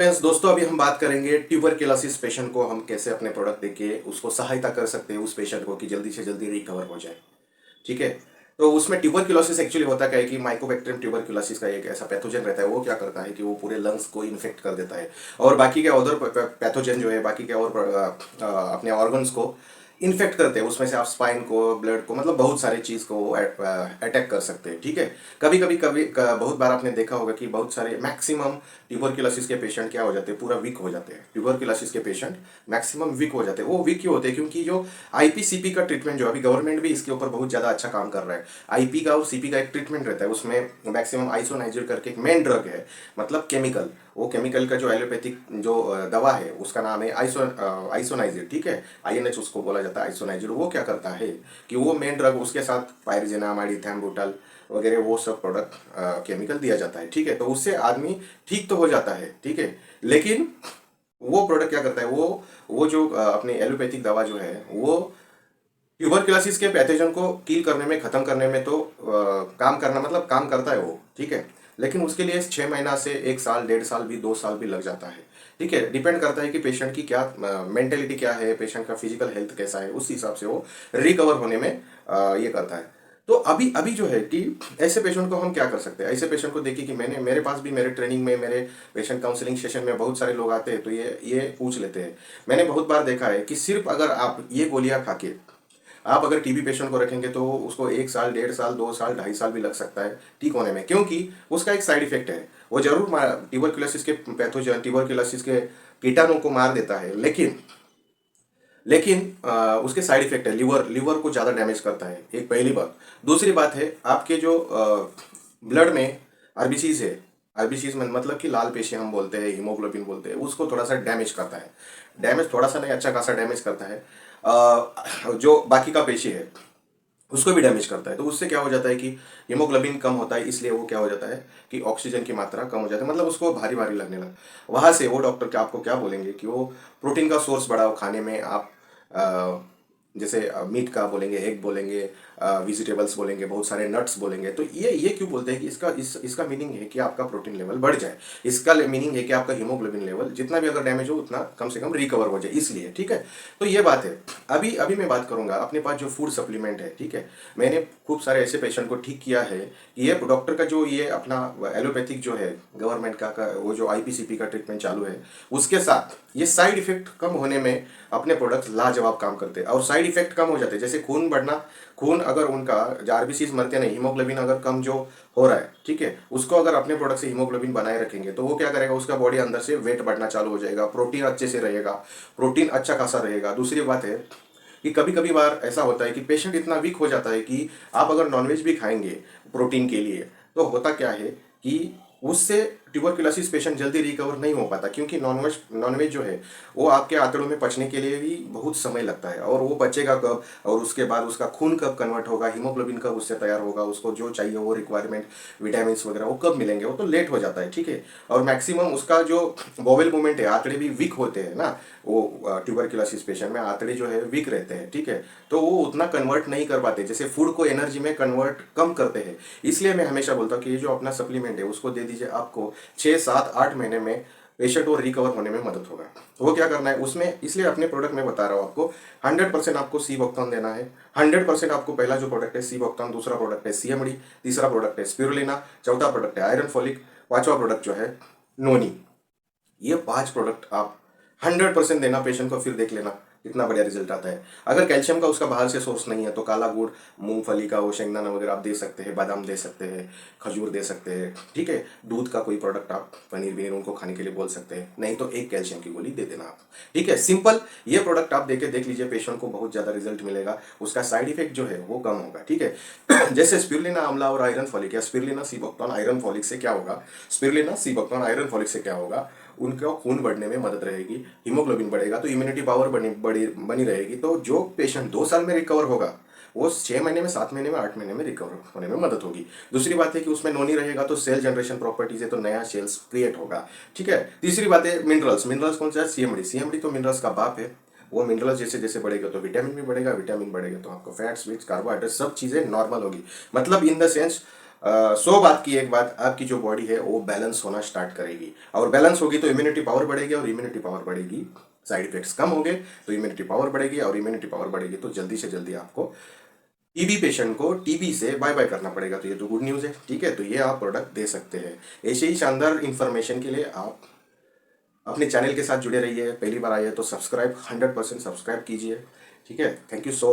Friends दोस्तों, अभी हम बात करेंगे ट्यूबरक्लोसिस पेशेंट को हम कैसे अपने प्रोडक्ट देके उसको सहायता कर सकते हैं उस पेशेंट को कि जल्दी से जल्दी रिकवर हो जाए। ठीक है। तो उसमें ट्यूबरक्लोसिस एक्चुअली होता क्या है कि माइकोबैक्टीरियम ट्यूबरक्लोसिस का एक ऐसा पैथोजन रहता है। वो क्या करता है कि वो पूरे लंग्स को इन्फेक्ट कर देता है और बाकी के अदर पैथोजन जो है बाकी के और अपने ऑर्गन्स को इन्फेक्ट करते हैं। उसमें से आप स्पाइन को, ब्लड को, मतलब बहुत सारे चीज़ को अटैक कर सकते हैं। ठीक है। बहुत बार आपने देखा होगा कि बहुत सारे मैक्सिमम ट्यूबरक्लोसिस के पेशेंट क्या हो जाते हैं, पूरा वीक हो जाते हैं। ट्यूबरक्लोसिस के पेशेंट मैक्सिमम वीक हो जाते हैं। वो वीक क्यों होते हैं? क्योंकि जो आईपीसीपी का ट्रीटमेंट जो अभी गवर्नमेंट भी इसके ऊपर बहुत ज़्यादा अच्छा काम कर रहा है। आईपी का और सीपी का एक ट्रीटमेंट रहता है, उसमें मैक्सिमम आइसोनाइजिल करके एक मेन ड्रग है, मतलब केमिकल। वो केमिकल का जो एलोपैथिक जो दवा है उसका नाम है आइसोनाइजिल। ठीक है। आईएनएच उसको बोला जाता है, आइसोनाइजिल। वो क्या करता है कि वो मेन ड्रग, उसके साथ पायरिजेनामाइड, इथैम्बुटल वगैरह वो सब प्रोडक्ट केमिकल दिया जाता है। ठीक है। तो उससे आदमी ठीक तो हो जाता है। ठीक है। लेकिन वो प्रोडक्ट क्या करता है, वो जो अपनी एलोपैथिक दवा जो है वो ट्यूबरक्लोसिस के पैथोजन को किल करने में, खत्म करने में तो काम करना, मतलब काम करता है वो। ठीक है। लेकिन उसके लिए 6 महीना से 1 साल, 1.5 साल भी, 2 साल भी लग जाता है। ठीक है। डिपेंड करता है कि पेशेंट की क्या मेंटेलिटी क्या है, पेशेंट का फिजिकल हेल्थ कैसा है, उस हिसाब से वो रिकवर होने में ये करता है। तो अभी अभी जो है कि ऐसे पेशेंट को हम क्या कर सकते हैं। ऐसे पेशेंट को देखिए कि मेरे पास भी, मेरे ट्रेनिंग में, मेरे पेशेंट काउंसलिंग सेशन में बहुत सारे लोग आते हैं तो ये पूछ लेते हैं। मैंने बहुत बार देखा है कि सिर्फ अगर आप ये गोलियां खा के आप अगर टीबी पेशेंट को रखेंगे तो उसको 1 साल, 1.5 साल, 2 साल, 2.5 साल भी लग सकता है ठीक होने में, क्योंकि उसका एक साइड इफेक्ट है। वो जरूर ट्यूबरक्लोसिस के पैथोजन, ट्यूबरक्लोसिस के कीटाणु को मार देता है, लेकिन उसके साइड इफेक्ट है। लिवर को ज़्यादा डैमेज करता है, एक पहली बात। दूसरी बात है आपके जो ब्लड में आरबीसीज है, आरबीसीज में मतलब कि लाल पेशियां हम बोलते हैं, हीमोग्लोबिन बोलते हैं, उसको थोड़ा सा डैमेज करता है। डैमेज थोड़ा सा नहीं, अच्छा खासा डैमेज करता है। जो बाकी का पेशी है उसको भी डैमेज करता है। तो उससे क्या हो जाता है कि हीमोग्लोबिन कम होता है, इसलिए वो क्या हो जाता है कि ऑक्सीजन की मात्रा कम हो जाती है, मतलब उसको भारी भारी लगने लगा। वहां से वो डॉक्टर क्या आपको क्या बोलेंगे कि वो प्रोटीन का सोर्स बढ़ाओ खाने में। आप अ, जैसे मीट का बोलेंगे, एग बोलेंगे, वेजिटेबल्स बोलेंगे, बहुत सारे नट्स बोलेंगे। तो ये क्यों बोलते हैं कि इसका मीनिंग है कि आपका प्रोटीन लेवल बढ़ जाए। इसका मीनिंग है कि आपका हीमोग्लोबिन लेवल जितना भी अगर डैमेज हो उतना कम से कम रिकवर हो जाए, इसलिए। ठीक है। तो ये बात है। अभी अभी मैं बात करूंगा अपने पास जो फूड सप्लीमेंट है। ठीक है। मैंने खूब सारे ऐसे पेशेंट को ठीक किया है कि ये डॉक्टर का जो ये अपना एलोपैथिक जो है गवर्नमेंट का वो जो आईपीसीपी का ट्रीटमेंट चालू है, उसके साथ ये साइड इफेक्ट कम होने में अपने प्रोडक्ट लाजवाब काम करते हैं। और साइड इफेक्ट कम हो जाते हैं, जैसे खून बढ़ना, खून अगर उनका आरबीसीज मरते नहीं, हीमोग्लोबिन अगर कम जो हो रहा है, ठीक है, उसको अगर अपने प्रोडक्ट से हीमोग्लोबिन बनाए रखेंगे तो वो क्या करेगा, उसका बॉडी अंदर से वेट बढ़ना चालू हो जाएगा, प्रोटीन अच्छे से रहेगा, प्रोटीन अच्छा खासा रहेगा। दूसरी बात है कि कभी कभी बार ऐसा होता है कि पेशेंट इतना वीक हो जाता है कि आप अगर नॉनवेज भी खाएंगे प्रोटीन के लिए, तो होता क्या है कि उससे ट्यूबरक्लोसिस पेशेंट जल्दी रिकवर नहीं हो पाता, क्योंकि नॉनवेज नॉनवेज जो है वो आपके आंतड़ों में पचने के लिए भी बहुत समय लगता है। और वो बचेगा कब, और उसके बाद उसका खून कब कन्वर्ट होगा, हीमोग्लोबिन कब उससे तैयार होगा, उसको जो चाहिए वो रिक्वायरमेंट विटामिन वगैरह वो कब मिलेंगे, वो तो लेट हो जाता है। ठीक है। और मैक्सिमम उसका जो बोवेल मूवमेंट है, आंतड़े भी वीक होते हैं ना, वो ट्यूबरक्लोसिस पेशेंट में आंतड़े जो है वीक रहते हैं। ठीक है। तो वो उतना कन्वर्ट नहीं कर पाते, जैसे फूड को एनर्जी में कन्वर्ट कम करते हैं। इसलिए मैं हमेशा बोलता हूँ कि ये जो अपना सप्लीमेंट है उसको दे दीजिए, आपको 6, 7, 8 महीने में पेशेंट को रिकवर होने में मदद होगा। वो क्या करना है उसमें, इसलिए अपने प्रोडक्ट में बता रहा हूँ आपको, 100% आपको सी वोक्टॉन देना है। 100% आपको पहला जो प्रोडक्ट है सी वोक्टॉन, दूसरा प्रोडक्ट है सीएमडी, तीसरा प्रोडक्ट है स्पिरुलिना, चौथा प्रोडक्ट है आयरन फॉलिक, पांचवा प्रोडक्ट जो है नोनी। ये 5 प्रोडक्ट आप 100% देना पेशेंट को, फिर देख लेना कितना बढ़िया रिजल्ट आता है। अगर कैल्शियम का उसका बाहर से सोर्स नहीं है तो काला गुड़, मूंगफली का वो शेंगदाना वगैरह आप दे सकते हैं, बादाम दे सकते हैं, खजूर दे सकते हैं। ठीक है। दूध का कोई प्रोडक्ट आप, पनीर वनीर उनको खाने के लिए बोल सकते हैं, नहीं तो एक कैल्शियम की गोली दे देना आप। ठीक है। सिंपल ये प्रोडक्ट आप देके देख लीजिए, पेशेंट को बहुत ज़्यादा रिजल्ट मिलेगा, उसका साइड इफेक्ट जो है वो कम होगा। ठीक है। जैसे स्पिरुलिना आंवला और आयरन फॉलिक, या स्पिरुलिना सीबोक्टोन आयरन फॉलिक से क्या होगा, स्पिरुलिना सीबोक्टोन आयरन फॉलिक से क्या होगा, उनका खून बढ़ने में मदद रहेगी, हीमोग्लोबिन बढ़ेगा तो इम्यूनिटी पावर बनी रहेगी। तो जो पेशेंट 2 साल में रिकवर होगा वो 6 महीने में, 7 महीने में, 8 महीने में रिकवर होने में मदद होगी। दूसरी बात है कि उसमें नोनी रहेगा तो सेल जनरेशन प्रॉपर्टीज है, तो नया सेल्स क्रिएट होगा। ठीक है। तीसरी बात है मिनरल्स। मिनरल्स कौन सा है? सीएमडी। सीएमडी तो मिनरल्स का बाप है। वो मिनरल्स जैसे जैसे बढ़ेगा तो विटामिन भी बढ़ेगा, विटामिन बढ़ेगा तो आपको फैट्स, वीट्स, कार्बोहाइड्रेट सब चीज़ें नॉर्मल होगी, मतलब इन द सेंस 100 बात की एक बात, आपकी जो बॉडी है वो बैलेंस होना स्टार्ट करेगी, और बैलेंस होगी तो इम्यूनिटी पावर बढ़ेगी, और इम्यूनिटी पावर बढ़ेगी, साइड इफेक्ट्स कम होंगे तो इम्यूनिटी पावर बढ़ेगी, और इम्यूनिटी पावर बढ़ेगी तो जल्दी से जल्दी आपको टीबी पेशेंट को टीबी से बाय बाय करना पड़ेगा। तो ये तो गुड न्यूज़ है, ठीक है। तो ये आप प्रोडक्ट दे सकते हैं। ऐसे ही शानदार इंफॉर्मेशन के लिए आप अपने चैनल के साथ जुड़े रहिए। पहली बार आए हैं तो सब्सक्राइब 100% सब्सक्राइब कीजिए, ठीक है। Thank you so